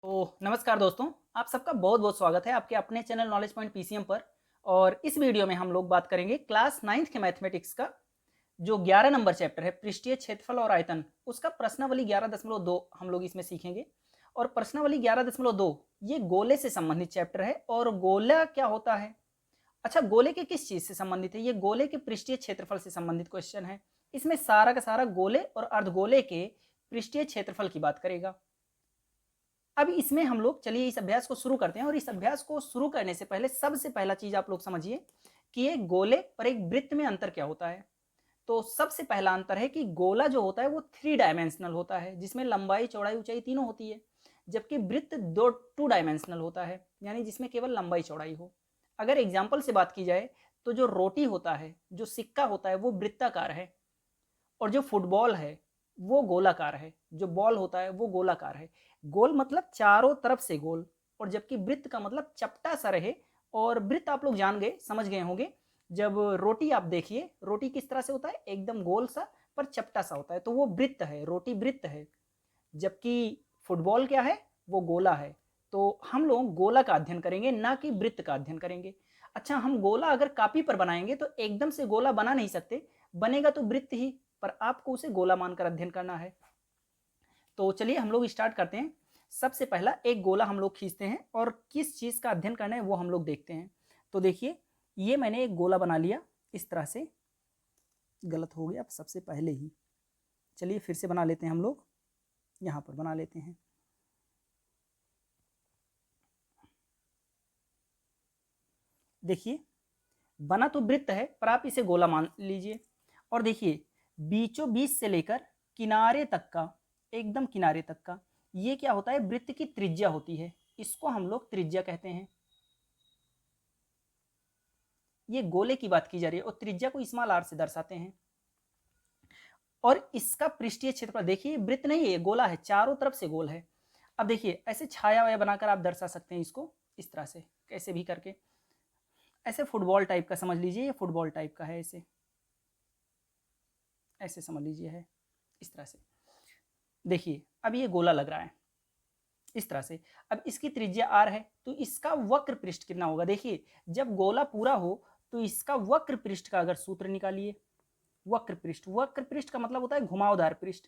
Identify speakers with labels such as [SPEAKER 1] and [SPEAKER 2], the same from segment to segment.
[SPEAKER 1] तो नमस्कार दोस्तों, आप सबका बहुत-बहुत स्वागत है आपके अपने चैनल नॉलेज पॉइंट पीसीएम पर। और इस वीडियो में हम लोग बात करेंगे क्लास 9th के मैथमेटिक्स का जो 11 नंबर चैप्टर है पृष्ठीय क्षेत्रफल और आयतन, उसका प्रश्नावली 11.2 हम लोग इसमें सीखेंगे। और प्रश्नावली 11.2 ये गोले से संबंधित चैप्टर है। और गोला क्या होता है? अच्छा, गोले के किस चीज से संबंधित है? ये गोले के पृष्ठीय क्षेत्रफल से संबंधित क्वेश्चन है। इसमें सारा का सारा गोले और अर्धगोले के पृष्ठीय क्षेत्रफल की बात करेगा। अब इसमें हम लोग चलिए इस अभ्यास को शुरू करते हैं। और इस अभ्यास को शुरू करने से पहले सबसे पहला चीज आप लोग समझिए कि एक गोले और एक वृत्त में अंतर क्या होता है। तो सबसे पहला अंतर है कि गोला जो होता है वो 3 डायमेंशनल होता है, जिसमें लंबाई चौड़ाई ऊंचाई तीनों होती है। जबकि वृत्त 2 डायमेंशनल होता है, यानी जिसमें केवल लंबाई चौड़ाई हो। अगर एग्जाम्पल से बात की जाए तो जो रोटी होता है, जो सिक्का होता है, वो वृत्ताकार है। और जो फुटबॉल है वो गोलाकार है, जो बॉल होता है वो गोलाकार है। गोल मतलब चारों तरफ से गोल, और जबकि वृत्त का मतलब चपटा सा रहे। और वृत्त आप लोग जान गए, समझ गए होंगे। जब रोटी आप देखिए, रोटी किस तरह से होता है, एकदम गोल सा पर चपटा सा होता है, तो वो वृत्त है, रोटी वृत्त है। जबकि फुटबॉल क्या है, वो गोला है। तो हम लोग गोला का अध्ययन करेंगे, ना कि वृत्त का अध्ययन करेंगे। अच्छा, हम गोला अगर कॉपी पर बनाएंगे तो एकदम से गोला बना नहीं सकते, बनेगा तो वृत्त ही, पर आपको उसे गोला मानकर अध्ययन करना है। तो चलिए हम लोग स्टार्ट करते हैं। सबसे पहला एक गोला हम लोग खींचते हैं और किस चीज का अध्ययन करना है वो हम लोग देखते हैं। तो देखिए, ये मैंने एक गोला बना लिया इस तरह से। गलत हो गया सबसे पहले ही। चलिए फिर से बना लेते हैं हम लोग, यहां पर बना लेते हैं। देखिए, बना तो वृत्त है पर आप इसे गोला मान लीजिए। और देखिए, बीचों बीच से लेकर किनारे तक का, एकदम किनारे तक का, ये क्या होता है, वृत्त की त्रिज्या होती है। इसको हम लोग त्रिज्या कहते हैं। ये गोले की बात की जा रही है और त्रिज्या को स्मॉल आर से दर्शाते हैं। और इसका पृष्ठीय क्षेत्रफल देखिए, वृत्त नहीं है, ये गोला है, चारों तरफ से गोल है। अब देखिए, ऐसे छाया वाया बनाकर आप दर्शा सकते हैं इसको, इस तरह से कैसे भी करके। ऐसे फुटबॉल टाइप का समझ लीजिए, ये फुटबॉल टाइप का है, ऐसे ऐसे समझ लीजिए है, इस तरह से। देखिए, अब ये गोला लग रहा है इस तरह से। अब इसकी त्रिज्या आर है, तो इसका वक्र पृष्ठ कितना होगा? देखिए, जब गोला पूरा हो तो इसका वक्र पृष्ठ का अगर सूत्र निकालिए। वक्र पृष्ठ, वक्र पृष्ठ का मतलब होता है घुमावदार पृष्ठ।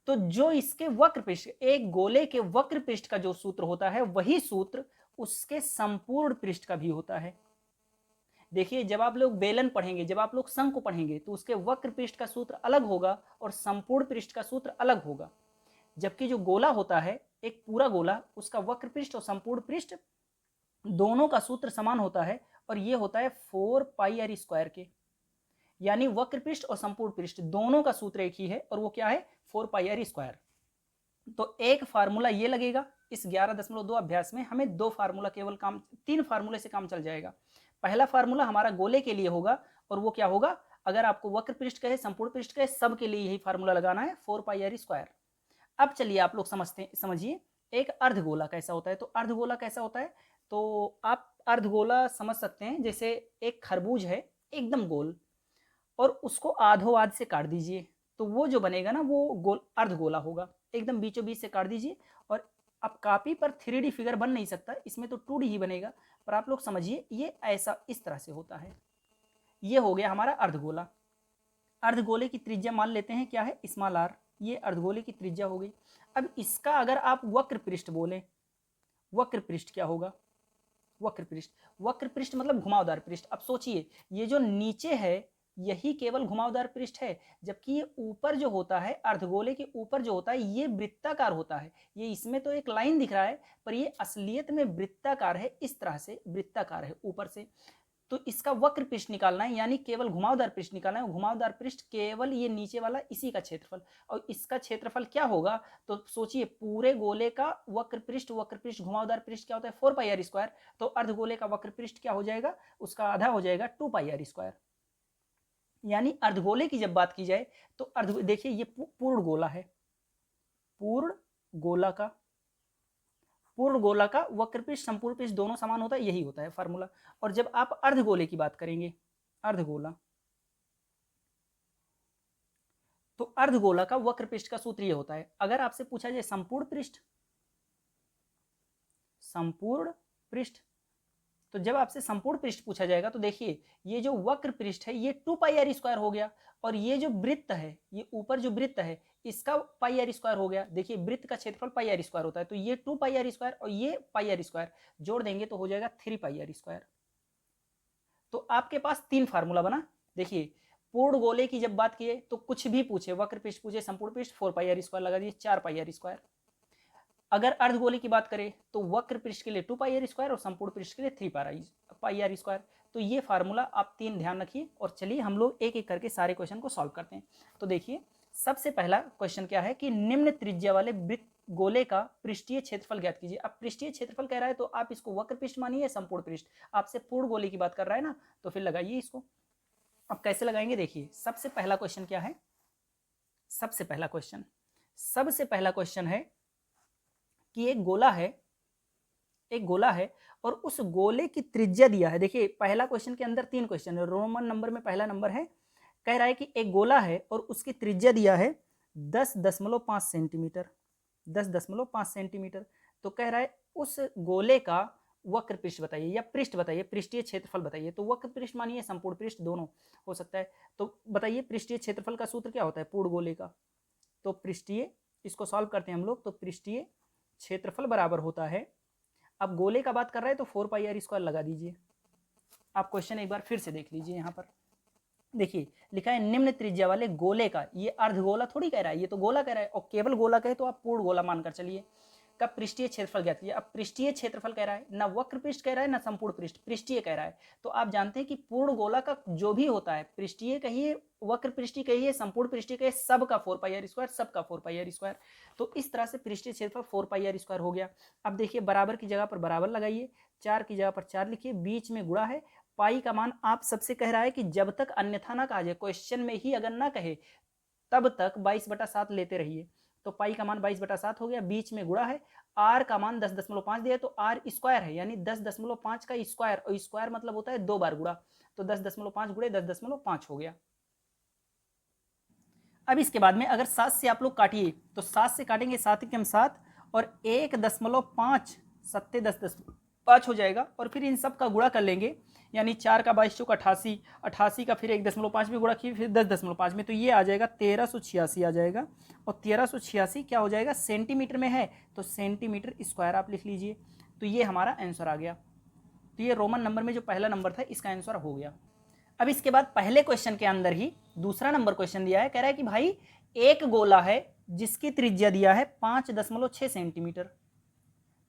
[SPEAKER 1] तो जो इसके वक्र पृष्ठ, एक गोले के वक्र पृष्ठ का जो सूत्र होता है, वही सूत्र उसके संपूर्ण पृष्ठ का भी होता है। देखिए, जब आप लोग बेलन पढ़ेंगे, जब आप लोग शंकु पढ़ेंगे, तो उसके वक्र पृष्ठ का सूत्र अलग होगा और संपूर्ण पृष्ठ का सूत्र अलग होगा। जबकि जो गोला होता है, एक पूरा गोला, उसका वक्र पृष्ठ और संपूर्ण पृष्ठ दोनों का सूत्र समान होता है। और ये होता है 4 पाई r स्क्वायर के। यानी वक्र पृष्ठ और संपूर्ण पृष्ठ दोनों का सूत्र एक ही है, और वो क्या है, 4 पाई r स्क्वायर। तो एक फार्मूला ये लगेगा। इस 11.2 अभ्यास में हमें दो फार्मूला केवल काम, तीन फार्मूले से काम चल जाएगा। पहला फार्मूला हमारा गोले के लिए होगा, और वो क्या होगा, अगर आपको वक्र पृष्ठ कहे, संपूर्ण पृष्ठ कहे, सब के लिए यही फार्मूला लगाना है, 4 पाई r स्क्वायर। अब चलिए आप लोग समझिए एक अर्धगोला कैसा होता है। तो अर्धगोला कैसा होता है, तो आप अर्धगोला समझ सकते हैं जैसे एक खरबूज है, एकदम गोल, और उसको आधो आध से काट दीजिए, तो वो जो बनेगा ना, वो गोल अर्धगोला होगा। एकदम बीचों बीच से काट दीजिए। और अब कॉपी पर 3D फिगर बन नहीं सकता, इसमें तो 2D ही बनेगा। पर आप लोग समझिए, ये ऐसा इस तरह से होता है। ये हो गया हमारा अर्धगोला। अर्धगोले की त्रिज्या मान लेते हैं क्या है, स्मॉल आर। ये अर्धगोले की त्रिज्या हो गई। अब इसका अगर आप वक्र पृष्ठ बोले, वक्र पृष्ठ क्या होगा, वक्र पृष्ठ, वक्र पृष्ठ मतलब घुमावदार पृष्ठ। अब सोचिए, ये जो नीचे है यही केवल घुमावदार पृष्ठ है, जबकि ये ऊपर जो होता है, अर्धगोले के ऊपर जो होता है, ये वृत्ताकार होता है। ये इसमें तो एक लाइन दिख रहा है, पर ये असलियत में वृत्ताकार है, इस तरह से वृत्ताकार है ऊपर से। तो इसका वक्र पृष्ठ निकालना है, यानी केवल घुमावदार पृष्ठ निकालना है। घुमावदार पृष्ठ केवल ये नीचे वाला, इसी का क्षेत्रफल। और इसका क्षेत्रफल क्या होगा, तो सोचिए, पूरे गोले का वक्र पृष्ठ घुमावदार पृष्ठ क्या होता है, 4 पाई r स्क्वायर। तो अर्धगोले का वक्र पृष्ठ क्या हो जाएगा, उसका आधा हो जाएगा 2 पाई r स्क्वायर। यानी अर्धगोले की जब बात की जाए तो अर्ध, देखिए ये पूर्ण गोला है, पूर्ण गोला का, पूर्ण गोला का वक्र पृष्ठ संपूर्ण पृष्ठ दोनों समान होता है, यही होता है फार्मूला। और जब आप अर्धगोले की बात करेंगे, अर्धगोला, तो अर्धगोला का वक्र पृष्ठ का सूत्र ये होता है। अगर आपसे पूछा जाए संपूर्ण पृष्ठ, संपूर्ण पृष्ठ। तो जब आपसे संपूर्ण पृष्ठ पूछा जाएगा तो देखिए ये जो वक्र पृष्ठ है ये 2 पाई आर स्क्वायर हो गया, और ये जो वृत्त है, ये ऊपर जो वृत्त है इसका पाई आर स्क्वायर हो गया। देखिए वृत्त का क्षेत्रफल पाई आर स्क्वायर होता है, तो ये 2 पाई आर स्क्वायर और ये पाई आर स्क्वायर जोड़ देंगे तो हो जाएगा 3 पाई आर स्क्वायर। तो आपके पास 3 फार्मूला बना। देखिए पूर्ण गोले की जब बात किए तो कुछ भी पूछे, वक्र पृष्ठ पूछे, संपूर्ण पृष्ठ, 4 पाई आर स्क्वायर लगा दिए, 4 पाई आर स्क्वायर। अगर अर्धगोले की बात करें तो वक्र पृष्ठ के लिए 2 पाई आर स्क्वायर और संपूर्ण पृष्ठ के लिए 3 पाई आर स्क्वायर। तो ये फार्मूला आप 3 ध्यान रखिए, और चलिए हम लोग एक एक करके सारे क्वेश्चन को सॉल्व करते हैं। तो देखिए सबसे पहला क्वेश्चन क्या है कि निम्न त्रिज्या वाले वृत्त गोले का पृष्ठीय क्षेत्रफल ज्ञात कीजिए। अब पृष्ठीय क्षेत्रफल कह रहा है तो आप इसको वक्र पृष्ठ मानिए, संपूर्ण पृष्ठ। आपसे पूर्ण गोले की बात कर रहा है ना, तो फिर लगाइए इसको। अब कैसे लगाएंगे देखिए, सबसे पहला क्वेश्चन क्या है, सबसे पहला क्वेश्चन है कि एक गोला है और उस गोले की त्रिज्या दिया है। देखिए पहला क्वेश्चन के अंदर 3 क्वेश्चन है, रोमन नंबर में पहला नंबर है, कह रहा है कि एक गोला है और उसकी त्रिज्या दिया है 10.5 सेंटीमीटर, 10.5 सेंटीमीटर। तो कह रहा है उस गोले का वक्र पृष्ठ बताइए या पृष्ठ बताइए, पृष्ठीय क्षेत्रफल बताइए। तो वक्र पृष्ठ मानिए, संपूर्ण पृष्ठ, दोनों हो सकता है। तो बताइए पृष्ठीय क्षेत्रफल का सूत्र क्या होता है पूर्ण गोले का। तो पृष्ठीय, इसको सॉल्व करते हैं हम लोग, तो पृष्ठीय क्षेत्रफल बराबर होता है, अब गोले का बात कर रहा है तो 4 पाई आर स्क्वायर लगा दीजिए। आप क्वेश्चन एक बार फिर से देख लीजिए, यहाँ पर देखिए लिखा है निम्न त्रिज्या वाले गोले का, ये अर्धगोला थोड़ी कह रहा है, ये तो गोला कह रहा है, और केवल गोला कहे तो आप पूर्ण गोला मानकर चलिए, का पृष्ठीय क्षेत्रफल ज्ञात कीजिए। अब पृष्ठीय क्षेत्रफल कह रहा है, ना वक्र पृष्ठ कह रहा है ना संपूर्ण पृष्ठ, पृष्ठीय कह रहा है। तो आप जानते हैं कि पूर्ण गोला का जो भी होता है, पृष्ठीय कहिए, वक्र पृष्ठीय कहिए, संपूर्ण पृष्ठीय कहिए, सबका 4 पाई आर स्क्वायर, सबका 4 पाई आर स्क्वायर। तो इस तरह से पृष्ठीय क्षेत्रफल 4 पाई आर स्क्वायर हो गया। अब देखिए बराबर की जगह पर बराबर लगाइए, 4 की जगह पर 4 लिखिए, बीच में गुणा है, पाई का मान आप सबसे कह रहा है कि जब तक अन्यथा ना कहा जाए, क्वेश्चन में ही अगर ना कहे तब तक 22/7 लेते रहिए। तो पाई का मान 22/7 हो गया, बीच में गुणा है, आर का मान 10.5 दिया, तो आर स्क्वायर है, यानी 10.5 का स्क्वायर, और स्क्वायर मतलब होता है 2 बार गुणा, तो 10.5 गुणे 10.5 हो गया। अब इसके बाद में अगर 7 से आप लोग काटिए तो 7 से काटेंगे 7 एकम 7 और 1.5 सत्ते 10.5 हो जाएगा, और फिर इन सब का गुणा कर लेंगे, यानी 4 का 22 चौक 88, 88 का फिर 1.5 में गुणा किए, फिर 10.5 में, तो ये आ जाएगा 1386 आ जाएगा। और 1386 क्या हो जाएगा, सेंटीमीटर में है तो सेंटीमीटर स्क्वायर आप लिख लीजिए। तो ये हमारा आंसर आ गया। तो ये रोमन नंबर में जो पहला नंबर था इसका आंसर हो गया। अब इसके बाद पहले क्वेश्चन के अंदर ही दूसरा नंबर क्वेश्चन दिया है, कह रहा है कि भाई एक गोला है जिसकी त्रिज्या दिया है 5.6 सेंटीमीटर।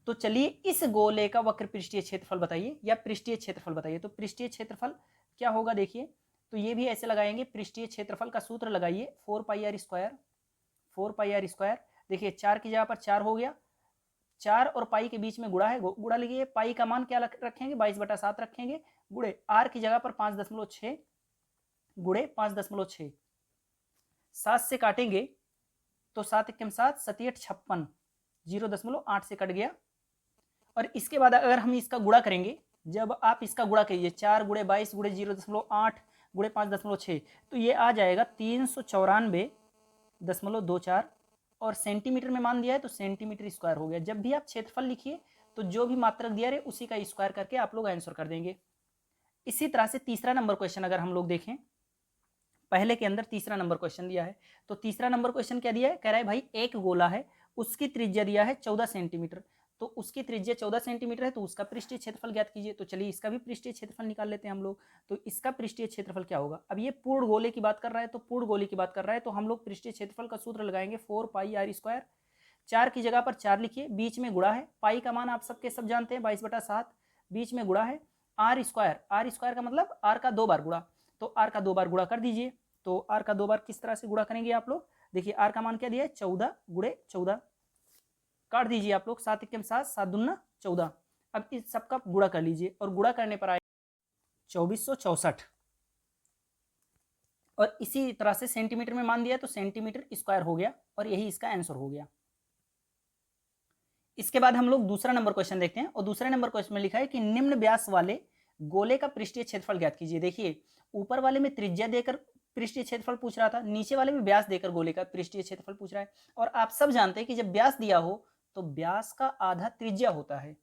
[SPEAKER 1] तो चलिए इस गोले का वक्र पृष्ठीय क्षेत्रफल बताइए या पृष्ठीय क्षेत्रफल बताइए। तो पृष्ठीय क्षेत्रफल क्या होगा देखिए, तो ये भी ऐसे लगाएंगे, पृष्ठीय क्षेत्रफल का सूत्र लगाइए 4 pi R square, 4 pi R square. देखिए 4 की जगह पर 4 हो गया, 4 और पाई के बीच में गुणा है, गुणा लीजिए, पाई का मान क्या रखेंगे 22/7 रखेंगे, गुणे आर की जगह पर 5.6 गुणे 5.6, 7 से काटेंगे तो 7 एकम 7, 7 56, 0.8 से कट गया। और इसके बाद अगर हम इसका गुणा करेंगे, जब आप इसका गुणा करिए 4 गुणे 22 गुणे 0.8 गुणे 5.6, तो ये आ जाएगा 394.24, और सेंटीमीटर में मान दिया है तो सेंटीमीटर स्क्वायर हो गया। जब भी आप क्षेत्रफल लिखिए तो जो भी मात्रक दिया रहे उसी का स्क्वायर करके आप लोग आंसर कर देंगे। इसी तरह से तीसरा नंबर क्वेश्चन अगर हम लोग देखें, पहले के अंदर तीसरा नंबर क्वेश्चन दिया है, तो तीसरा नंबर क्वेश्चन क्या दिया है, कह रहा है भाई एक गोला है, उसकी त्रिज्या दिया है 14 सेंटीमीटर। तो उसकी त्रिज्या 14 सेंटीमीटर है तो उसका पृष्ठीय क्षेत्रफल ज्ञात कीजिए। तो चलिए इसका भी पृष्ठीय क्षेत्रफल निकाल लेते हैं हम लोग। तो इसका पृष्ठीय क्षेत्रफल क्या होगा, अब ये पूर्ण गोले की बात कर रहा है, तो पूर्ण गोले की बात कर रहा है तो हम लोग पृष्ठीय क्षेत्रफल का सूत्र लगाएंगे 4 पाई आर स्क्वायर। 4 की जगह पर 4 लिखिए, बीच में गुणा है, पाई का मान आप सबके सब जानते हैं 22/7, बीच में गुणा है, आर स्क्वायर, आर स्क्वायर का मतलब आर का 2 बार गुणा, तो आर का 2 बार गुणा कर दीजिए। तो आर का 2 बार किस तरह से गुणा करेंगे आप लोग, देखिए आर का मान क्या दिया है 14 गुणे 14, काट दीजिए आप लोग, 7 एकम 7, 7 दूना 14। अब इस सबका गुणा कर लीजिए और गुणा करने पर आए 2464, और इसी तरह से सेंटीमीटर में मान दिया तो सेंटीमीटर स्क्वायर हो गया, और यही इसका आंसर हो गया। इसके बाद हम लोग दूसरा नंबर क्वेश्चन देखते हैं, और दूसरे नंबर क्वेश्चन में लिखा है कि निम्न व्यास वाले गोले का पृष्ठीय क्षेत्रफल ज्ञात कीजिए। देखिए ऊपर वाले में त्रिज्या देकर पृष्ठीय क्षेत्रफल पूछ रहा था, नीचे वाले में व्यास देकर गोले का पृष्ठीय क्षेत्रफल पूछ रहा है। और आप सब जानते हैं कि जब व्यास दिया हो तो व्यास का आधा त्रिज्या होता है,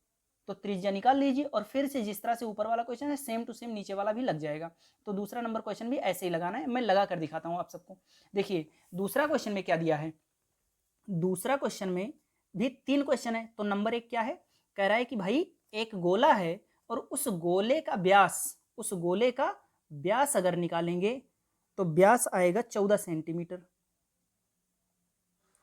[SPEAKER 1] तो त्रिज्या निकाल लीजिए और फिर से जिस तरह से ऊपर वाला क्वेश्चन है सेम टू सेम नीचे वाला भी लग जाएगा। तो दूसरा नंबर क्वेश्चन भी ऐसे ही लगाना है, मैं लगा कर दिखाता हूँ आप सबको। देखिए दूसरा क्वेश्चन में क्या दिया है, दूसरा क्वेश्चन में भी 3 क्वेश्चन है। तो नंबर 1 क्या है, कह रहा है कि भाई एक गोला है और उस गोले का व्यास, उस गोले का व्यास अगर निकालेंगे तो व्यास आएगा 14 सेंटीमीटर,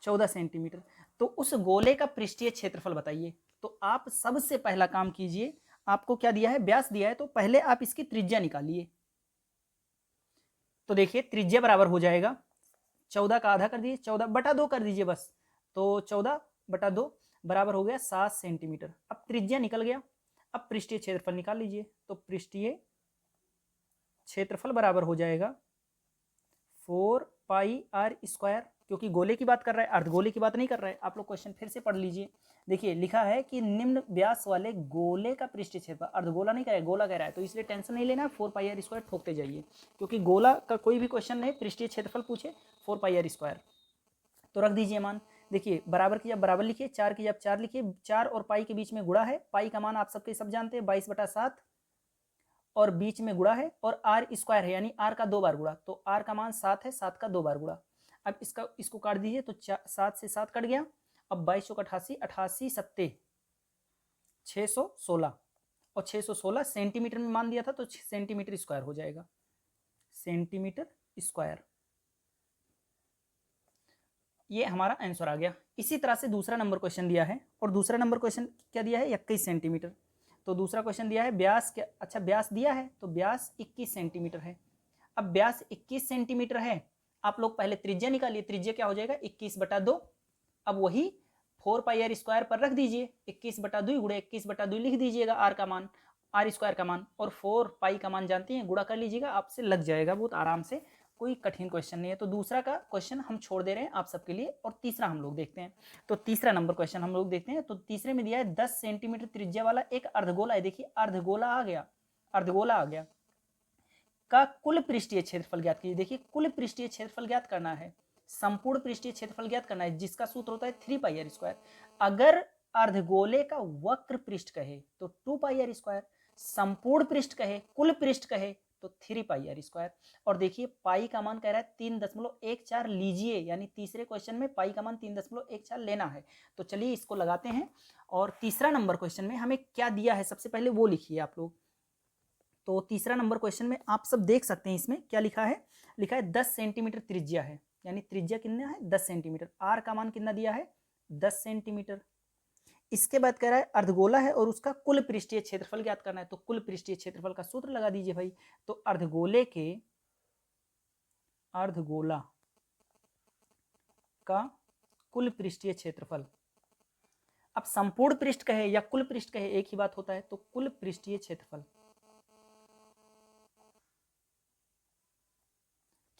[SPEAKER 1] 14 सेंटीमीटर। तो उस गोले का पृष्ठीय क्षेत्रफल बताइए। तो आप सबसे पहला काम कीजिए, आपको क्या दिया है, व्यास दिया है, तो पहले आप इसकी त्रिज्या निकालिए। तो देखिए त्रिज्या बराबर हो जाएगा 14 का आधा कर दीजिए, 14/2 कर दीजिए बस। तो 14/2 बराबर हो गया 7 सेंटीमीटर। अब त्रिज्या निकल गया, अब पृष्ठीय क्षेत्रफल निकाल लीजिए। तो पृष्ठीय क्षेत्रफल बराबर हो जाएगा 4πr², क्योंकि गोले की बात कर रहा है, अर्धगोले की बात नहीं कर रहा है। आप लोग क्वेश्चन फिर से पढ़ लीजिए। देखिए लिखा है कि निम्न व्यास वाले गोले का पृष्ठीय क्षेत्रफल, अर्धगोला नहीं कह रहा है, गोला कह रहा है, तो इसलिए टेंशन नहीं लेना, 4πr² ठोकते जाइए, क्योंकि गोला का कोई भी क्वेश्चन नहीं पृष्ठीय क्षेत्रफल पूछे 4πr²। तो रख दीजिए मान। देखिए बराबर की जब बराबर लिखिए, 4 की जब 4 लिखिए, 4 और पाई के बीच में गुणा है, पाई का मान आप सबके सब जानते हैं 22/7, और बीच में गुणा है, और r² है यानी r का 2 बार गुणा, तो r का मान 7 है, 7 का 2 बार गुणा। अब इसको काट दीजिए, तो 7 से 7 कट गया। अब 22 चौक 88, 88 सत्ते 616, और 616 सेंटीमीटर में मान दिया था, तो सेंटीमीटर स्क्वायर हो जाएगा, सेंटीमीटर स्क्वायर। ये हमारा आंसर आ गया। इसी तरह से दूसरा नंबर क्वेश्चन दिया है, और दूसरा नंबर क्वेश्चन क्या दिया है, 21 सेंटीमीटर। तो दूसरा क्वेश्चन दिया है व्यास क्या, अच्छा व्यास दिया है, तो व्यास 21 सेंटीमीटर है। अब व्यास 21 सेंटीमीटर है, आप लोग पहले त्रिज्या निकालिए। त्रिज्या क्या हो जाएगा, 21/2। अब वही 4πr² पर रख दीजिए, 21/2 गुणे 21/2 लिख दीजिएगा r का मान, r² का मान, और 4 पाई का मान जानते हैं, गुणा कर लीजिएगा, आपसे लग जाएगा बहुत आराम से, कोई कठिन क्वेश्चन नहीं है। तो दूसरा का क्वेश्चन हम छोड़ दे रहे हैं आप सबके लिए, और तीसरा हम लोग देखते हैं। तो तीसरा नंबर क्वेश्चन हम लोग देखते हैं। तो तीसरे में दिया है 10 सेंटीमीटर त्रिज्या वाला एक अर्धगोला है। देखिए अर्धगोला आ गया, अर्धगोला आ गया, का कुल पृष्ठीय क्षेत्रफल ज्ञात कीजिए। देखिए कुल पृष्ठीय क्षेत्रफल ज्ञात करना है, संपूर्ण पृष्ठीय क्षेत्रफल ज्ञात करना है, जिसका सूत्र होता है 3πr²। अगर अर्धगोले का वक्र पृष्ठ कहे तो 2πr², संपूर्ण पृष्ठ कहे, कुल पृष्ठ कहे तो 3πr²। और देखिए पाई का मान कह रहा है 3.14 लीजिए, यानी तीसरे क्वेश्चन में पाई का मान 3.14 लेना है। तो चलिए इसको लगाते हैं, और तीसरा नंबर क्वेश्चन में हमें क्या दिया है सबसे पहले वो लिखिए आप लोग। तो तीसरा नंबर क्वेश्चन में आप सब देख सकते हैं, इसमें क्या लिखा है, लिखा है 10 सेंटीमीटर त्रिज्या है, यानी त्रिज्या कितना है 10 सेंटीमीटर, आर का मान कितना दिया है 10 सेंटीमीटर। इसके बाद कह रहा है अर्धगोला है और उसका कुल पृष्ठीय क्षेत्रफल ज्ञात करना है। तो कुल पृष्ठीय क्षेत्रफल का सूत्र लगा दीजिए भाई। तो अर्धगोले के, अर्धगोला का कुल पृष्ठीय क्षेत्रफल, अब संपूर्ण पृष्ठ कहे या कुल पृष्ठ कहे एक ही बात होता है, तो कुल पृष्ठीय क्षेत्रफल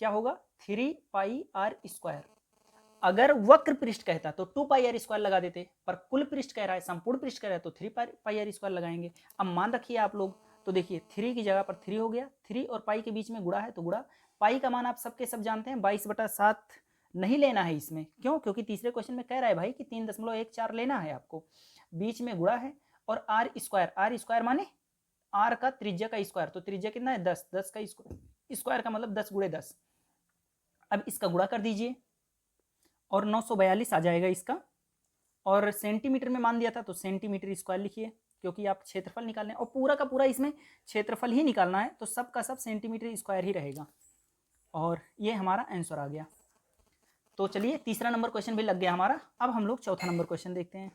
[SPEAKER 1] क्या होगा 3πr²। अगर वक्र पृष्ठ कहता तो 2πr² लगा देते, पर कुल पृष्ठ कह रहा है, संपूर्ण पृष्ठ कह रहा है, तो 3πr² लगाएंगे। अब मान रखिए आप लोग, तो देखिए 3 की जगह पर 3 हो गया, 3 और पाई के बीच में गुणा है तो गुणा, पाई का मान आप सबके सब जानते हैं 22/7 नहीं लेना है इसमें, क्यों, क्योंकि तीसरे क्वेश्चन में कह रहा है भाई कि 3.14 लेना है आपको, बीच में गुणा है, और r² माने r का त्रिज्या का स्क्वायर, तो त्रिज्या कितना है 10, 10 का स्क्वायर का मतलब 10 × 10। अब इसका गुणा कर दीजिए और 942 आ जाएगा इसका, और सेंटीमीटर में मान दिया था तो सेंटीमीटर स्क्वायर लिखिए, क्योंकि आप क्षेत्रफल निकालने और पूरा का पूरा इसमें क्षेत्रफल ही निकालना है, तो सब का सब सेंटीमीटर स्क्वायर ही रहेगा, और ये हमारा आंसर आ गया। तो चलिए तीसरा नंबर क्वेश्चन भी लग गया हमारा। अब हम लोग चौथा नंबर क्वेश्चन देखते हैं,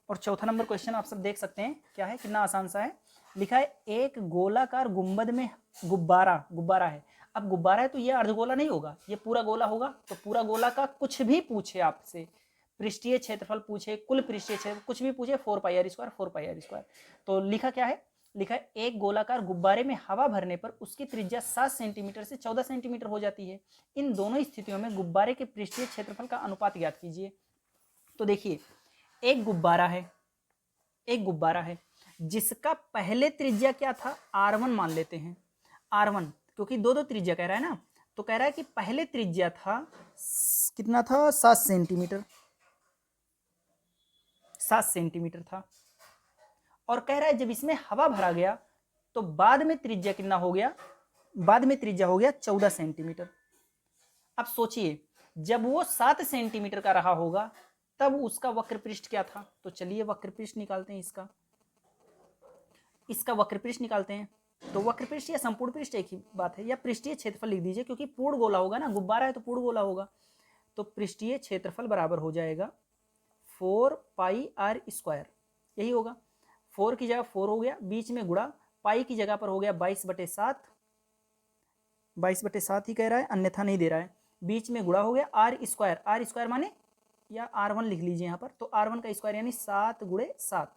[SPEAKER 1] और चौथा नंबर क्वेश्चन आप सब देख सकते हैं क्या है, कितना आसान सा है। लिखा है एक गोलाकार गुंबद में गुब्बारा है। अब गुब्बारा है तो ये अर्धगोला नहीं होगा, ये पूरा गोला होगा। तो पूरा गोला का कुछ भी पूछे आपसे, पृष्ठीय क्षेत्रफल पूछे, कुल पृष्ठीय क्षेत्रफल कुछ भी पूछे, 4πr²। तो लिखा क्या है, लिखा है एक गोलाकार गुब्बारे में हवा भरने पर उसकी त्रिज्या 7 सेंटीमीटर से 14 सेंटीमीटर हो जाती है। इन दोनों स्थितियों में गुब्बारे के पृष्ठीय क्षेत्रफल का अनुपात ज्ञात कीजिए। तो देखिए एक गुब्बारा है, एक गुब्बारा है जिसका पहले त्रिज्या क्या था, r1 मान लेते हैं, r1, क्योंकि दो त्रिज्या कह रहा है ना, तो कह रहा है कि पहले त्रिज्या था कितना था 7 सेंटीमीटर, 7 सेंटीमीटर था। और कह रहा है जब इसमें हवा भरा गया तो बाद में त्रिज्या कितना हो गया, बाद में त्रिज्या हो गया 14 सेंटीमीटर। अब सोचिए जब वो 7 सेंटीमीटर का रहा होगा तब उसका वक्र पृष्ठ क्या था। तो चलिए वक्र पृष्ठ निकालते हैं, इसका वक्र पृष्ठ निकालते हैं। तो वक्र पृष्ठ या संपूर्ण पृष्ठ एक ही बात है, या पृष्ठीय क्षेत्रफल लिख दीजिए क्योंकि पूर्ण गोला होगा ना, गुब्बारा है तो पूर्ण गोला होगा। तो पृष्ठीय क्षेत्रफल बराबर हो जाएगा 4πr², यही होगा। 4 की जगह 4 हो गया, बीच में गुणा, पाई की जगह पर हो गया 22/7, 22/7 ही कह रहा है, अन्यथा नहीं दे रहा है। बीच में गुणा हो गया r², r² माने या r1 लिख लीजिए यहाँ पर, तो r1 का स्क्वायर यानी 7 × 7,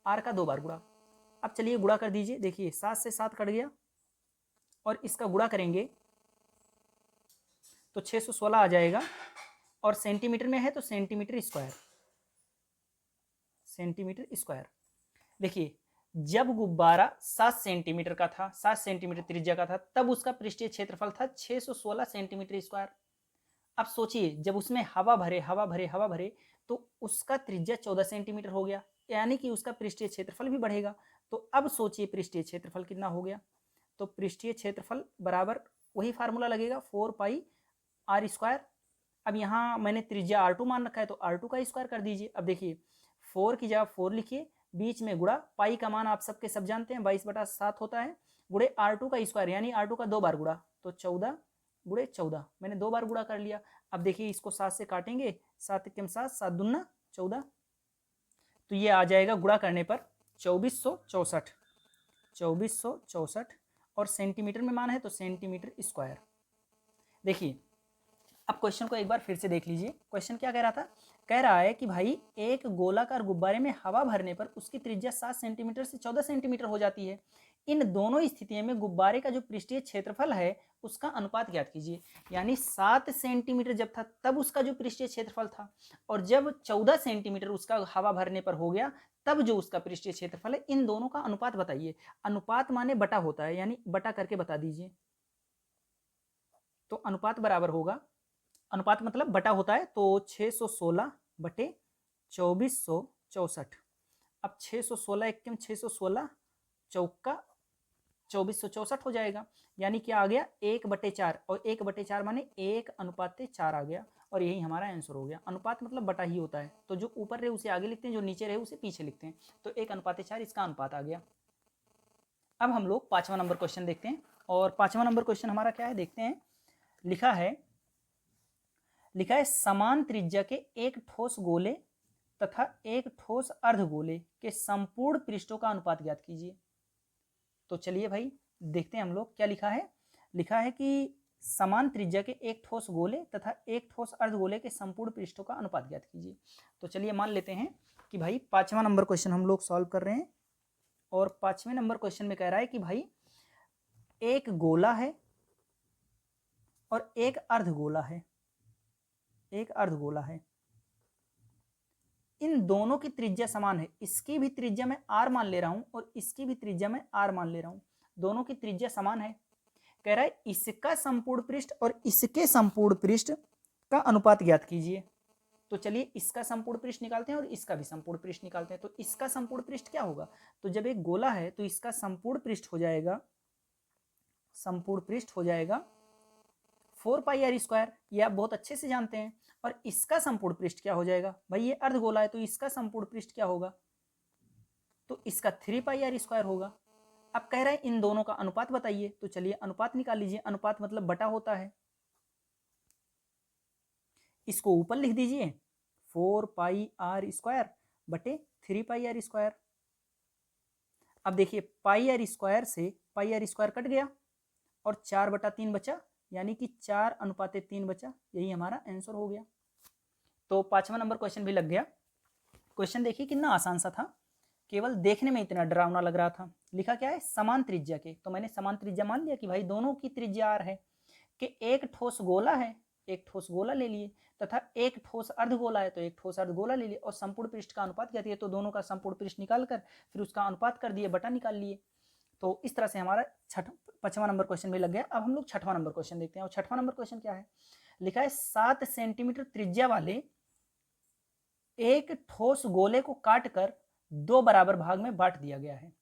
[SPEAKER 1] r का 2 बार गुणा। अब चलिए गुणा कर दीजिए, देखिए 7 से 7 कट गया और इसका गुणा करेंगे तो 616 आ जाएगा, और सेंटीमीटर में है तो सेंटीमीटर स्क्वायर। देखिए जब गुब्बारा 7 सेंटीमीटर का था, 7 सेंटीमीटर त्रिज्या का था, तब उसका पृष्ठीय क्षेत्रफल था 616 सेंटीमीटर स्क्वायर। अब सोचिए जब उसमें हवा भरे तो उसका त्रिज्या 14 सेंटीमीटर हो गया, यानी कि उसका पृष्ठीय क्षेत्रफल भी बढ़ेगा। तो अब सोचिए पृष्ठीय क्षेत्रफल कितना हो गया। तो पृष्ठीय क्षेत्रफल बराबर वही फार्मूला लगेगा 4πr²। अब यहाँ मैंने त्रिज्या r2 मान रखा है तो r2 का स्क्वायर कर दीजिए। अब देखिए 4 की जगह 4 लिखिए, बीच में गुणा, पाई का मान आप सबके सब जानते हैं 22/7 होता है, गुणे r2 का स्क्वायर यानी r2 का 2 बार गुणा, तो 14 × 14, मैंने 2 बार गुणा कर लिया। अब देखिए इसको 7 से काटेंगे, 7 × 7, 7 दूना 14, तो ये आ जाएगा गुणा करने पर 2464, और सेंटीमीटर में मान है तो सेंटीमीटर स्क्वायर। देखिए अब क्वेश्चन को एक बार फिर से देख लीजिए। क्वेश्चन क्या कह रहा था, कह रहा है कि भाई एक गोलाकार गुब्बारे में हवा भरने पर उसकी त्रिज्या 7 सेंटीमीटर से 14 सेंटीमीटर हो जाती है। इन दोनों स्थितियों में गुब्बारे का जो पृष्ठीय क्षेत्रफल है उसका अनुपात ज्ञात कीजिए। यानी 7 सेंटीमीटर जब था तब उसका जो पृष्ठीय क्षेत्रफल था, और जब 14 सेंटीमीटर उसका हवा भरने पर हो गया तब जो उसका पृष्ठीय क्षेत्रफल है, इन दोनों का अनुपात बताइए। अनुपात माने बटा होता है, यानी बटा करके बता दीजिए। तो अनुपात बराबर होगा, अनुपात मतलब बटा होता है, तो 616/2464। अब 616 एकम 616, चौका 2464 हो जाएगा, यानी क्या आ गया 1/4, और 1/4 माने 1:4 आ गया, और यही हमारा आंसर हो गया। अनुपात मतलब बटा ही होता है, तो जो ऊपर रहे उसे आगे लिखते हैं, जो नीचे रहे उसे पीछे लिखते हैं, तो 1:4 इसका अनुपात आ गया। अब हम लोग 5वां नंबर क्वेश्चन देखते हैं, और 5वां नंबर क्वेश्चन हमारा क्या है देखते हैं। लिखा है समान त्रिज्या के एक ठोस गोले तथा एक ठोस अर्धगोले के संपूर्ण पृष्ठों का अनुपात ज्ञात कीजिए। तो चलिए भाई देखते हैं हम लोग क्या लिखा है कि समान त्रिज्या के एक ठोस गोले तथा एक ठोस अर्धगोले के संपूर्ण पृष्ठों का अनुपात ज्ञात कीजिए। तो चलिए मान लेते हैं कि भाई 5वां नंबर क्वेश्चन हम लोग सॉल्व कर रहे हैं, और 5वें नंबर क्वेश्चन में कह रहा है कि भाई एक गोला है और एक अर्धगोला है, इन दोनों की त्रिज्या समान है। इसकी भी त्रिज्या मैं r मान ले रहा हूं और इसकी भी त्रिज्या मैं r मान ले रहा हूं, दोनों की त्रिज्या समान है। कह रहा है इसका संपूर्ण पृष्ठ और इसके संपूर्ण पृष्ठ का अनुपात ज्ञात कीजिए। तो चलिए इसका संपूर्ण पृष्ठ निकालते हैं और इसका भी संपूर्ण पृष्ठ निकालते हैं। तो इसका संपूर्ण पृष्ठ क्या होगा, तो जब एक गोला है तो इसका संपूर्ण पृष्ठ हो जाएगा 4πr², ये आप बहुत अच्छे से जानते हैं। और इसका संपूर्ण पृष्ठ क्या हो जाएगा, भाई ये अर्धगोला है तो इसका संपूर्ण पृष्ठ क्या होगा, तो इसका 3πr² होगा। अब कह रहा है इन दोनों का अनुपात बताइए, तो चलिए अनुपात निकाल लीजिए। अनुपात मतलब बटा होता है, इसको ऊपर लिख दीजिए 4πr² बटे 3πr²। अब देखिए πr² से πr² कट गया और 4/3 बचा, यानी कि 4:3 बचा, यही हमारा आंसर हो गया। तो 5वां नंबर क्वेश्चन भी लग गया। क्वेश्चन देखिए कितना आसान सा था, केवल देखने में इतना डरावना लग रहा था। लिखा क्या है, समान त्रिज्या के, तो मैंने समान त्रिज्या मान लिया कि भाई दोनों की त्रिज्या r है, कि एक ठोस गोला है, एक ठोस गोला ले लिए, तथा एक ठोस अर्धगोला है तो एक ठोस अर्धगोला ले लिए, और संपूर्ण पृष्ठ का अनुपात क्या दिया, तो दोनों का संपूर्ण पृष्ठ निकाल कर फिर उसका अनुपात कर दिए, बटा निकाल लिए। तो इस तरह से हमारा 5वां नंबर क्वेश्चन भी लग गया। अब हम लोग 6वां नंबर क्वेश्चन देखते हैं, और 6वां नंबर क्वेश्चन क्या है, लिखा है 7 सेंटीमीटर त्रिज्या वाले एक ठोस गोले को काटकर दो बराबर भाग में बांट दिया गया है।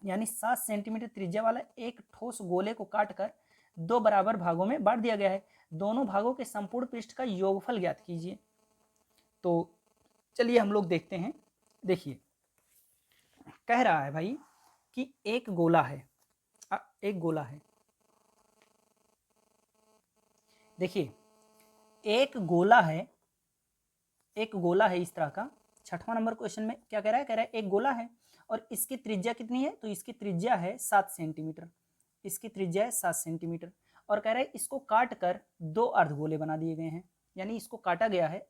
[SPEAKER 1] यानी 7 सेंटीमीटर त्रिज्या वाला एक ठोस गोले को काटकर दो बराबर भागों में बांट दिया गया है। दोनों भागों के संपूर्ण पृष्ठ का योगफल ज्ञात कीजिए। तो चलिए हम लोग देखते हैं। देखिए कह रहा है भाई कि एक गोला है, एक गोला है। देखिए एक गोला है, एक गोला है इस तरह का। 6वां नंबर क्वेश्चन में क्या कह रहा है? कह रहा है एक गोला है और इसकी त्रिज्या कितनी है? तो इसकी त्रिज्या है 7 सेंटीमीटर। इसकी त्रिज्या है 7 सेंटीमीटर और कह रहा है इसको काट कर दो अर्धगोले बना दिए गए हैं। यानी इसको काटा गया है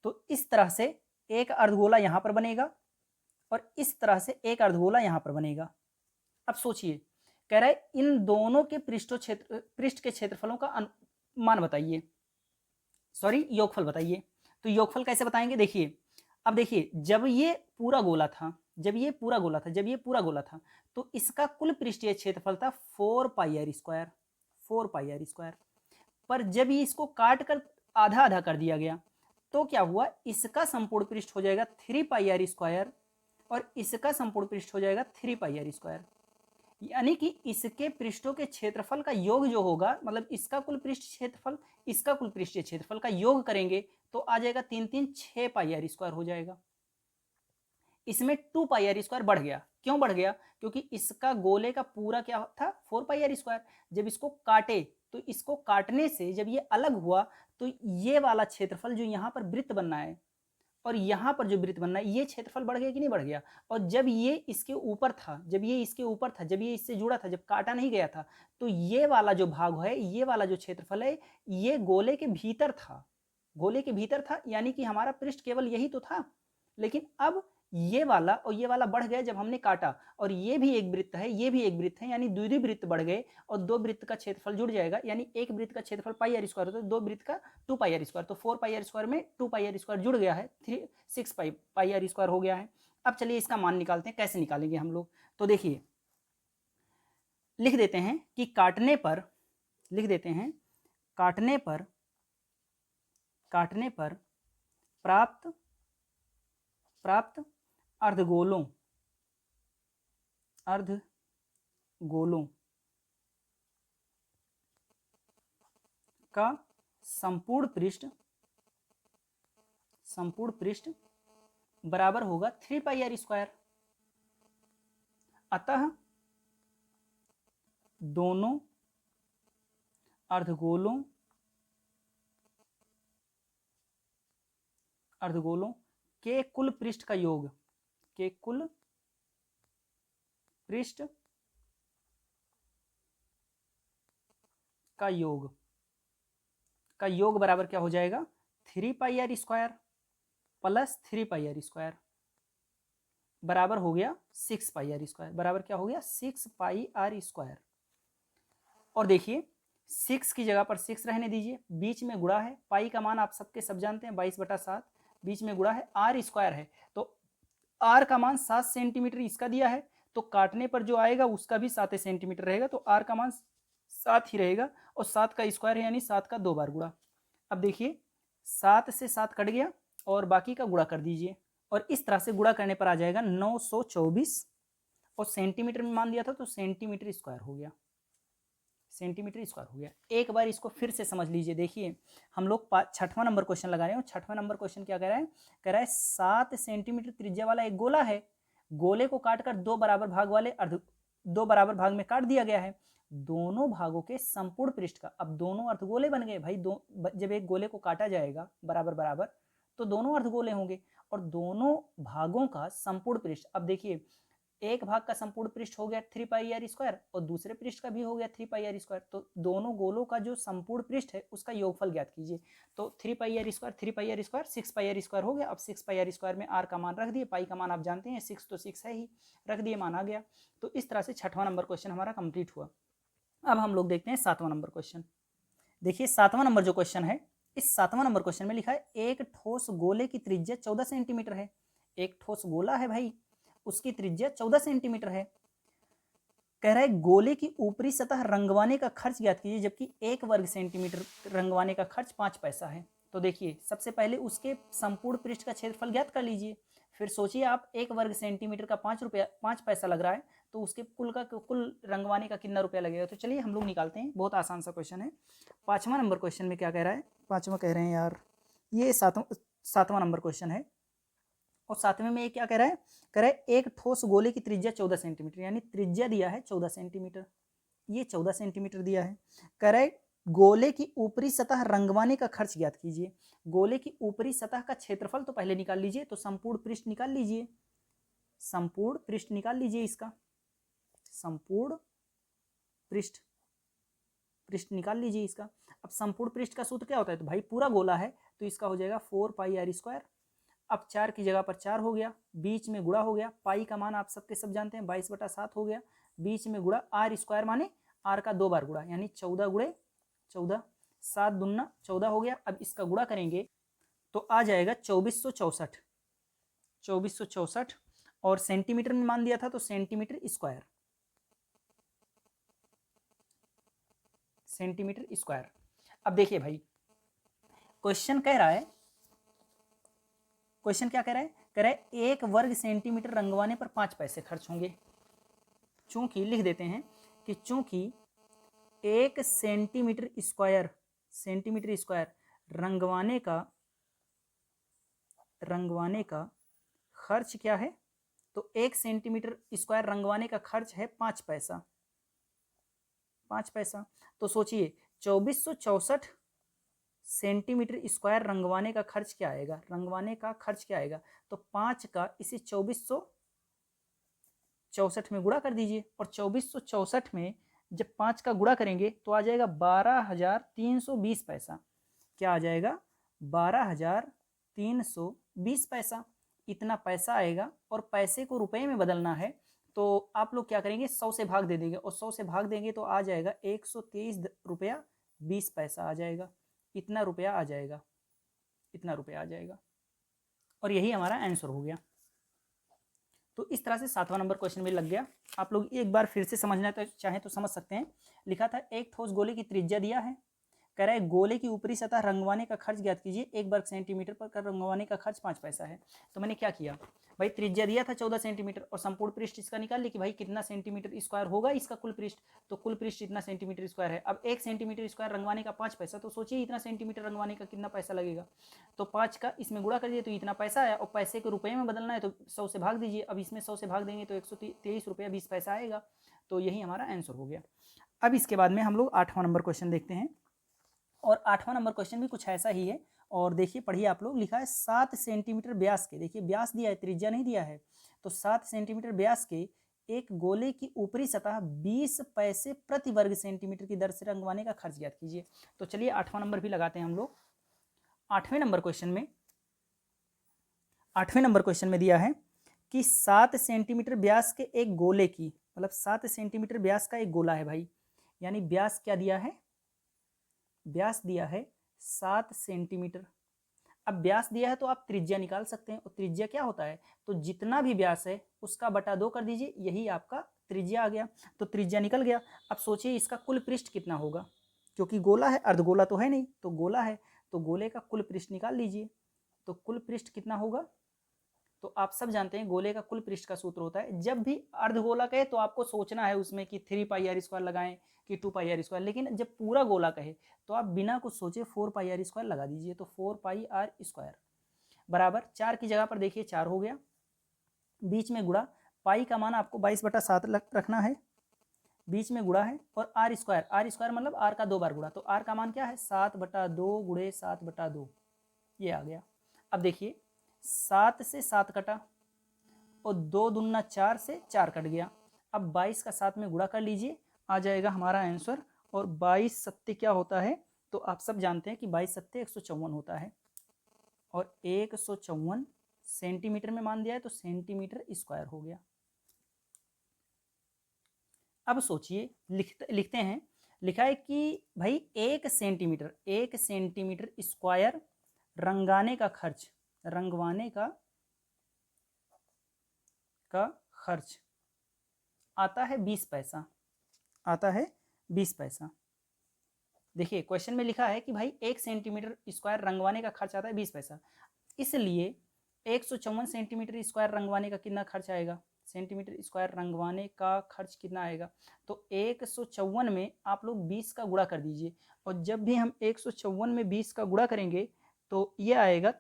[SPEAKER 1] तो इस तरह से एक अर्धगोला यहां पर बनेगा और इस तरह से एक अर्धगोला यहां पर बनेगा। अब सोचिए, कह रहा है इन दोनों के पृष्ठ के क्षेत्रफलों का मान बताइए, सॉरी योगफल बताइए। तो योगफल कैसे बताएंगे? देखिए अब देखिए जब ये पूरा गोला था, जब ये पूरा गोला था तो इसका कुल पृष्ठीय क्षेत्रफल था 4 pi R square, 4 pi R square. पर जब ये इसको काट कर आधा आधा कर दिया गया तो क्या हुआ? इसका संपूर्ण पृष्ठ हो जाएगा 3 पाई आर स्क्वायर और इसका संपूर्ण पृष्ठ हो जाएगा 3 पाई आर स्क्वायर। यानी कि इसके पृष्ठों के क्षेत्रफल का योग जो होगा, मतलब इसका कुल पृष्ठ क्षेत्रफल इसका कुल पृष्ठीय क्षेत्रफल का योग करेंगे तो आ जाएगा 3 3 6 पाई आर स्क्वायर हो जाएगा। इसमें 2 पाई आर स्क्वायर बढ़ गया। क्यों बढ़ गया? क्योंकि इसका गोले का पूरा क्या था? 4 पाई आर स्क्वायर। जब इसको काटे तो इसको काटने से जब ये अलग हुआ तो ये वाला क्षेत्रफल जो यहाँ पर वृत्त बनना है और यहाँ पर जो वृत्त बनना है, ये क्षेत्रफल बढ़ गया कि नहीं बढ़ गया? और जब ये इसके ऊपर था, जब ये इसके ऊपर था, जब ये इससे जुड़ा था, जब काटा नहीं गया था, तो ये वाला जो भाग है, ये वाला जो क्षेत्रफल है, ये गोले के भीतर था, गोले के भीतर था। यानी कि हमारा पृष्ठ केवल यही तो था। लेकिन अब ये वाला और ये वाला बढ़ गया जब हमने काटा, और ये भी एक वृत्त है, ये भी एक वृत्त है, यानी दो वृत्त बढ़ गए और दो वृत्त का क्षेत्रफल जुड़ जाएगा। यानी एक वृत्त का क्षेत्रफल पाई आर स्क्वायर होता है, दो वृत्त का 2 पाई आर स्क्वायर। तो 4 पाई आर स्क्वायर में 2 पाई आर स्क्वायर जुड़ गया है, 6 पाई आर स्क्वायर हो गया है। अब चलिए इसका मान निकालते हैं। कैसे निकालेंगे हम लोग? तो देखिए लिख देते हैं कि काटने पर, लिख देते हैं काटने पर प्राप्त अर्धगोलों का संपूर्ण पृष्ठ बराबर होगा 3 पाई आर स्क्वायर। अतः दोनों अर्धगोलों के कुल पृष्ठ का योग, के कुल पृष्ठ का योग बराबर क्या हो जाएगा? 3 pi R square plus 3 pi R square बराबर हो गया 6 पाई आर स्क्वायर। बराबर क्या हो गया? 6 पाई आर स्क्वायर। और देखिए 6 की जगह पर 6 रहने दीजिए, बीच में गुणा है, पाई का मान आप सबके सब जानते हैं 22/7, बीच में गुणा है, आर स्क्वायर है तो आर का मान 7 सेंटीमीटर इसका दिया है, तो काटने पर जो आएगा उसका भी 7 सेंटीमीटर रहेगा, तो आर का मान 7 ही रहेगा और 7 का स्क्वायर है यानी 7 का 2 बार गुणा। अब देखिए 7 से 7 कट गया और बाकी का गुणा कर दीजिए और इस तरह से गुणा करने पर आ जाएगा 924 और सेंटीमीटर में मान दिया था तो सेंटीमीटर स्क्वायर हो गया, सेंटीमीटर स्क्वायर हो गया। एक बार इसको फिर से समझ लीजिए। देखिए हम लोग 6वां नंबर क्वेश्चन लगा रहे हैं। 6वां नंबर क्वेश्चन क्या कह रहा है? कह रहा है 7 सेंटीमीटर त्रिज्या वाला एक गोला है, गोले को काटकर दो बराबर भाग में काट दिया गया है। दोनों भागों के संपूर्ण पृष्ठ का, अब दोनों अर्धगोले बन गए भाई, जब एक गोले को काटा जाएगा बराबर बराबर तो दोनों अर्धगोले होंगे और दोनों भागों का संपूर्ण पृष्ठ, अब देखिए एक भाग का संपूर्ण पृष्ठ हो गया 3 पाई आर स्क्वायर और दूसरे पृष्ठ का भी हो गया 3 पाई आर स्क्वायर, तो दोनों गोलों का जो संपूर्ण पृष्ठ है उसका योगफल ज्ञात कीजिए। तो 3 pi R square 3 pi R square 6 pi R square हो गया। अब 6 पाई आर स्क्वायर में आर का मान रख दिए, पाई का मान आप जानते हैं 6 तो 6 है ही, रख दिए, मान आ गया। तो इस तरह से 6वां नंबर क्वेश्चन हमारा कंप्लीट हुआ। अब हम लोग देखते हैं 7वां नंबर क्वेश्चन। देखिए 7वां नंबर जो क्वेश्चन है, इस 7वां नंबर क्वेश्चन में लिखा है एक ठोस गोले की त्रिज्या 14 सेंटीमीटर है। एक ठोस गोला है भाई, उसकी त्रिज्या 14 सेंटीमीटर है। कह रहा है गोले की ऊपरी सतह रंगवाने का खर्च ज्ञात कीजिए, जबकि 1 वर्ग सेंटीमीटर रंगवाने का खर्च 5 पैसा है। तो देखिए सबसे पहले उसके संपूर्ण पृष्ठ का क्षेत्रफल ज्ञात कर लीजिए। फिर सोचिए आप 1 वर्ग सेंटीमीटर का 5 पैसा लग रहा है, तो उसके कुल रंगवाने का कितना रुपया लगेगा। तो चलिए हम लोग निकालते हैं, बहुत आसान सा क्वेश्चन है। 5वां नंबर क्वेश्चन में क्या कह रहा है, 5वां कह रहे हैं यार, ये 7वां नंबर क्वेश्चन है। और 7वें में ये क्या कह रहा है, कह रहा है एक ठोस गोले की त्रिज्या 14 सेंटीमीटर, यानी त्रिज्या दिया है 14 सेंटीमीटर, ये 14 सेंटीमीटर दिया है। कह रहा है गोले की ऊपरी सतह रंगवाने का खर्च ज्ञात कीजिए। गोले की ऊपरी सतह का क्षेत्रफल तो पहले निकाल लीजिए, तो संपूर्ण पृष्ठ निकाल लीजिए, संपूर्ण पृष्ठ निकाल लीजिए, इसका संपूर्ण पृष्ठ निकाल लीजिए इसका। अब संपूर्ण पृष्ठ का सूत्र क्या होता है, तो भाई पूरा गोला है तो इसका हो जाएगा 4πr²। अब 4 की जगह पर 4 हो गया, बीच में गुणा हो गया, पाई का मान आप सबके सब जानते हैं 22/7 हो गया, बीच में गुणा, r² माने r का 2 बार गुणा, यानी 14 गुणे 14, 7 दूना 14 हो गया। अब इसका गुणा करेंगे तो आ जाएगा 2464, और सेंटीमीटर में मान दिया था तो सेंटीमीटर स्क्वायर। अब देखिए भाई क्वेश्चन कह रहा है, क्वेश्चन क्या कह रहा है, कह रहा है 1 वर्ग सेंटीमीटर रंगवाने पर 5 पैसे खर्च होंगे। चूंकि लिख देते हैं कि चूंकि 1 सेंटीमीटर स्क्वायर रंगवाने का खर्च क्या है, तो 1 सेंटीमीटर स्क्वायर रंगवाने का खर्च है 5 पैसा। तो सोचिए 2464 सेंटीमीटर स्क्वायर रंगवाने का खर्च क्या आएगा, तो 5 का इसे 2464 में गुणा कर दीजिए, और 2464 में जब 5 का गुणा करेंगे तो आ जाएगा 12,320 पैसा। क्या आ जाएगा, 12,320 पैसा, इतना पैसा आएगा। और पैसे को रुपए में बदलना है तो आप लोग क्या करेंगे, 100 से भाग दे देंगे, और 100 से भाग देंगे तो आ जाएगा 123 रुपया 20 पैसा आ जाएगा, इतना रुपया आ जाएगा। और यही हमारा आंसर हो गया। तो इस तरह से 7वां नंबर क्वेश्चन में लग गया। आप लोग एक बार फिर से समझना तो चाहें तो समझ सकते हैं। लिखा था एक ठोस गोले की त्रिज्या दिया है, कह रहा है गोले की ऊपरी सतह रंगवाने का खर्च ज्ञात कीजिए, 1 वर्ग सेंटीमीटर पर रंगवाने का खर्च 5 पैसा है। तो मैंने क्या किया भाई, त्रिज्या दिया था 14 सेंटीमीटर, और संपूर्ण पृष्ठ इसका निकाल ली कि भाई कितना सेंटीमीटर स्क्वायर होगा इसका कुल पृष्ठ, तो कुल पृष्ठ इतना सेंटीमीटर स्क्वायर है। अब 1 सेंटीमीटर स्क्वायर रंगवाने का 5 पैसा, तो सोचिए इतना सेंटीमीटर रंगवाने का कितना पैसा लगेगा, तो 5 का इसमें गुणा कर दिए तो इतना पैसा आया, और पैसे को रुपये में बदलना है तो 100 से भाग दीजिए। अब इसमें 100 से भाग देंगे तो 123 रुपया 20 पैसा आएगा। तो यही हमारा आंसर हो गया। अब इसके बाद में हम लोग 8वां नंबर क्वेश्चन देखते हैं, और 8वां नंबर क्वेश्चन भी कुछ ऐसा ही है। और देखिए पढ़िए आप लोग, लिखा है 7 सेंटीमीटर व्यास के, देखिए व्यास दिया है त्रिज्या नहीं दिया है, तो 7 सेंटीमीटर व्यास के एक गोले की ऊपरी सतह 20 पैसे प्रति वर्ग सेंटीमीटर की दर से रंगवाने का खर्च ज्ञात कीजिए। तो चलिए 8वां नंबर भी लगाते हैं हम लोग। 8वें नंबर क्वेश्चन में दिया है कि 7 सेंटीमीटर व्यास के एक गोले की, मतलब 7 सेंटीमीटर व्यास का एक गोला है भाई, यानी व्यास क्या दिया है, व्यास दिया है 7 सेंटीमीटर। अब व्यास दिया है तो आप त्रिज्या निकाल सकते हैं, और त्रिज्या क्या होता है, तो जितना भी व्यास है उसका बटा 2 कर दीजिए, यही आपका त्रिज्या आ गया। तो त्रिज्या निकल गया। अब सोचिए इसका कुल पृष्ठ कितना होगा, क्योंकि गोला है, अर्धगोला तो है नहीं, तो गोला है, तो गोले का कुल पृष्ठ निकाल लीजिए। तो कुल पृष्ठ कितना होगा, तो आप सब जानते हैं गोले का कुल पृष्ठ का सूत्र होता है, जब भी अर्धगोला कहे तो आपको सोचना है उसमें कि 3πr² लगाएं कि 2πr², लेकिन जब पूरा गोला कहे तो आप बिना कुछ सोचे 4πr² लगा दीजिए। तो 4πr² बराबर 4 की जगह पर देखिए 4 हो गया, बीच में गुणा, पाई का मान आपको 22/7 रखना है, बीच में गुणा है, और r² मतलब r का 2 बार गुणा, तो r का मान क्या है 7/2 गुणे 7/2, ये आ गया। अब देखिए 7 से 7 कटा, और 2 दूना 4 से 4 कट गया। अब 22 का 7 में गुणा कर लीजिए, आ जाएगा हमारा आंसर। और 22 सत्ते क्या होता है, तो आप सब जानते हैं कि 22 सत्ते 154 होता है, और 154 सेंटीमीटर में मान दिया है तो सेंटीमीटर स्क्वायर हो गया। अब सोचिए लिखते हैं, लिखा है कि भाई 1 सेंटीमीटर स्क्वायर रंगवाने का खर्च आता है 20 पैसा। देखिए क्वेश्चन में लिखा है कि भाई 1 सेंटीमीटर स्क्वायर रंगवाने का खर्च आता है 20 पैसा, इसलिए 154 सेंटीमीटर स्क्वायर रंगवाने का कितना खर्च आएगा, सेंटीमीटर स्क्वायर रंगवाने का खर्च कितना आएगा। तो 154 में आप लोग 20 का गुणा कर दीजिए, और जब भी हम 154 में 20 का गुणा करेंगे तो ये आएगा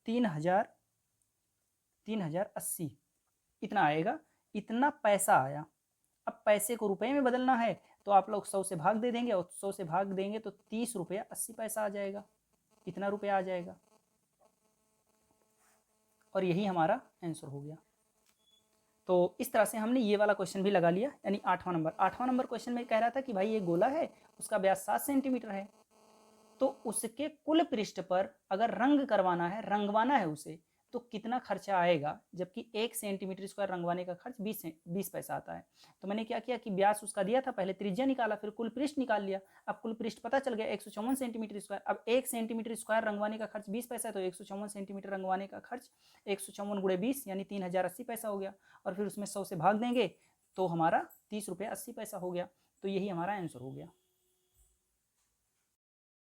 [SPEAKER 1] 3080, इतना आएगा, इतना पैसा आया। अब पैसे को रुपए में बदलना है तो आप लोग 100 से भाग दे देंगे, और 100 से भाग देंगे तो 30 रुपया 80 पैसा आ जाएगा, इतना रुपया आ जाएगा। और यही हमारा आंसर हो गया। तो इस तरह से हमने ये वाला क्वेश्चन भी लगा लिया, यानी 8वां नंबर क्वेश्चन में कह रहा था कि भाई ये गोला है, उसका व्यास 7 सेंटीमीटर है, तो उसके कुल पृष्ठ पर अगर रंग करवाना है, रंगवाना है उसे, तो कितना खर्चा आएगा, जबकि 1 सेंटीमीटर स्क्वायर रंगवाने का खर्च 20 पैसा आता है। तो मैंने क्या किया कि व्यास उसका दिया था, पहले त्रिज्या निकाला, फिर कुल पृष्ठ निकाल लिया। अब कुल पृष्ठ पता चल गया 154 सेंटीमीटर स्क्वायर। अब 1 सेंटीमीटर स्क्वायर रंगवाने का खर्च 20 पैसा है, तो 154 सेंटीमीटर रंगवाने का खर्च 154 गुणे 20 यानी 3080 पैसा हो गया, और फिर उसमें 100 से भाग देंगे तो हमारा 30 रुपये 80 पैसा हो गया। तो यही हमारा आंसर हो गया।